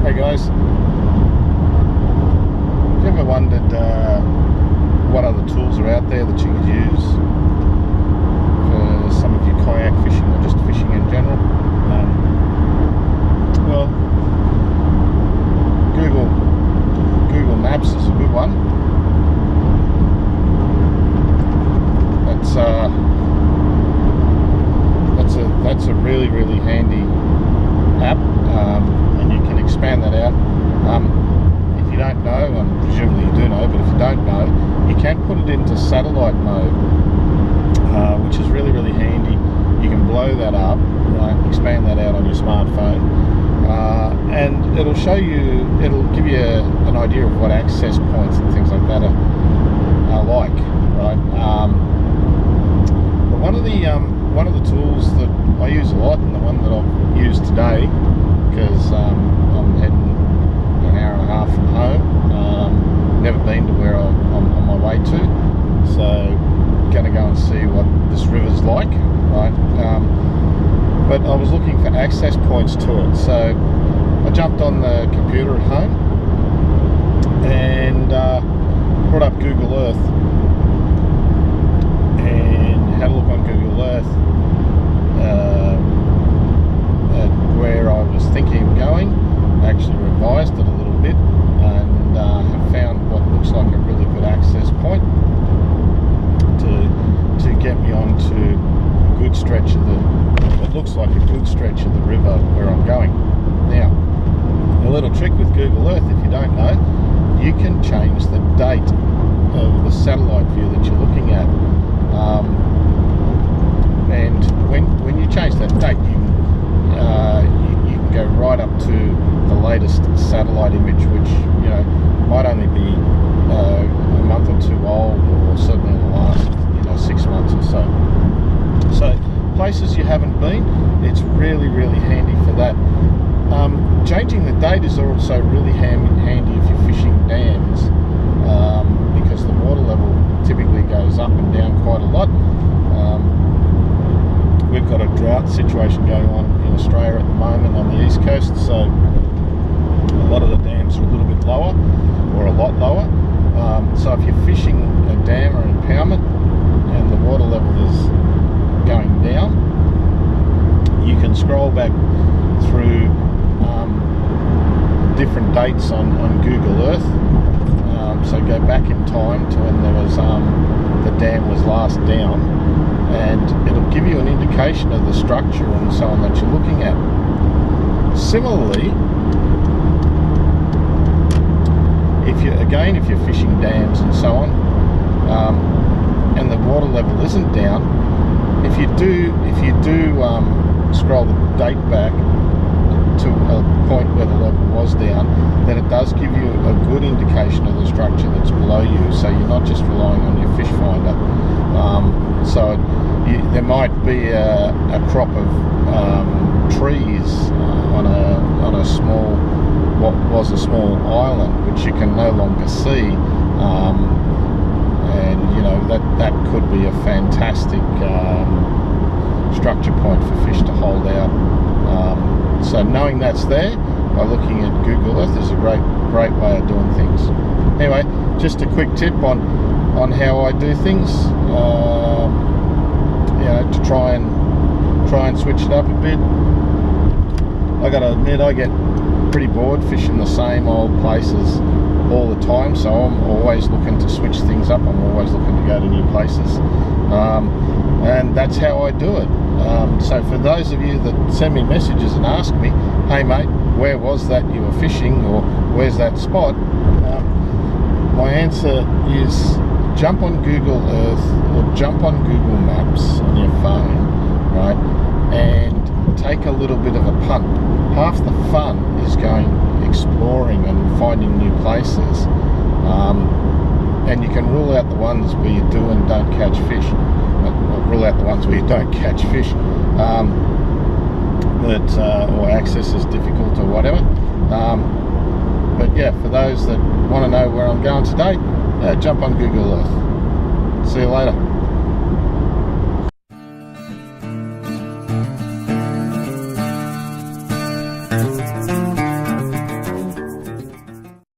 Hey guys, have you ever wondered what other tools are out there that you could use for some of your kayak fishing or just fishing in general? Well, Google Maps is a good one. That's a really handy app, and you can expand that out. If you don't know, and presumably you do know, but if you don't know, you can put it into satellite mode, which is really handy. You can blow that up, right, expand that out on your smartphone, and it'll show you, it'll give you an idea of what access points and things like that are like, right? But one of the tools that I use a lot, and the one that I've used today, because I'm heading an hour and a half from home, never been to where I'm on my way to, so going to go and see what this river's like, right? But I was looking for access points to it, so I jumped on the computer at home and brought up Google Earth and had a look on Google Earth at where I was thinking of going. I actually revised it a little bit and have found what looks like a really good access point to get me onto a good stretch of what looks like a good stretch of the river where I'm going. Now, a little trick with Google Earth, if you don't know, you can change the date of the satellite view that you're looking at. And when you change that date, you can go right up to the latest satellite image, which might only be a month or two old, or certainly in the last 6 months or so. So places you haven't been, it's really handy for that. Changing the date is also really handy if you're fishing dams, because the water level typically goes up and down quite a lot. We've got a drought situation going on in Australia at the moment on the east coast, so a lot of the dams are a little bit lower, or a lot lower. So if you're fishing a dam or an impoundment and the water level is going down, you can scroll back through different dates on Google Earth. So go back in time to when there was the dam was last down, and it'll give you an indication of the structure and so on that you're looking at. Similarly, if you're fishing dams and so on, and the water level isn't down, if you do scroll the date back to a point where the level was down, then it does give you a good indication of the structure that's below you, so you're not just relying on your fish finder. There might be a crop of trees on a small, what was a small island, which you can no longer see, and that could be a fantastic structure point for fish to hold out. So knowing that's there by looking at Google Earth is a great way of doing things. Anyway, just a quick tip on how I do things, to try and switch it up a bit. I gotta admit, I get pretty bored fishing the same old places all the time, so I'm always looking to switch things up. I'm always looking to go to new places, and that's how I do it. So for those of you that send me messages and ask me, hey mate, where was that you were fishing, or where's that spot, my answer is jump on Google Earth or jump on Google Maps on your phone, right, and take a little bit of a punt. Half the fun is going exploring and finding new places, and you can rule out the ones where you do and don't catch fish. Rule out the ones where you don't catch fish, or access is difficult or whatever. But yeah, for those that want to know where I'm going today, jump on Google Earth. See you later.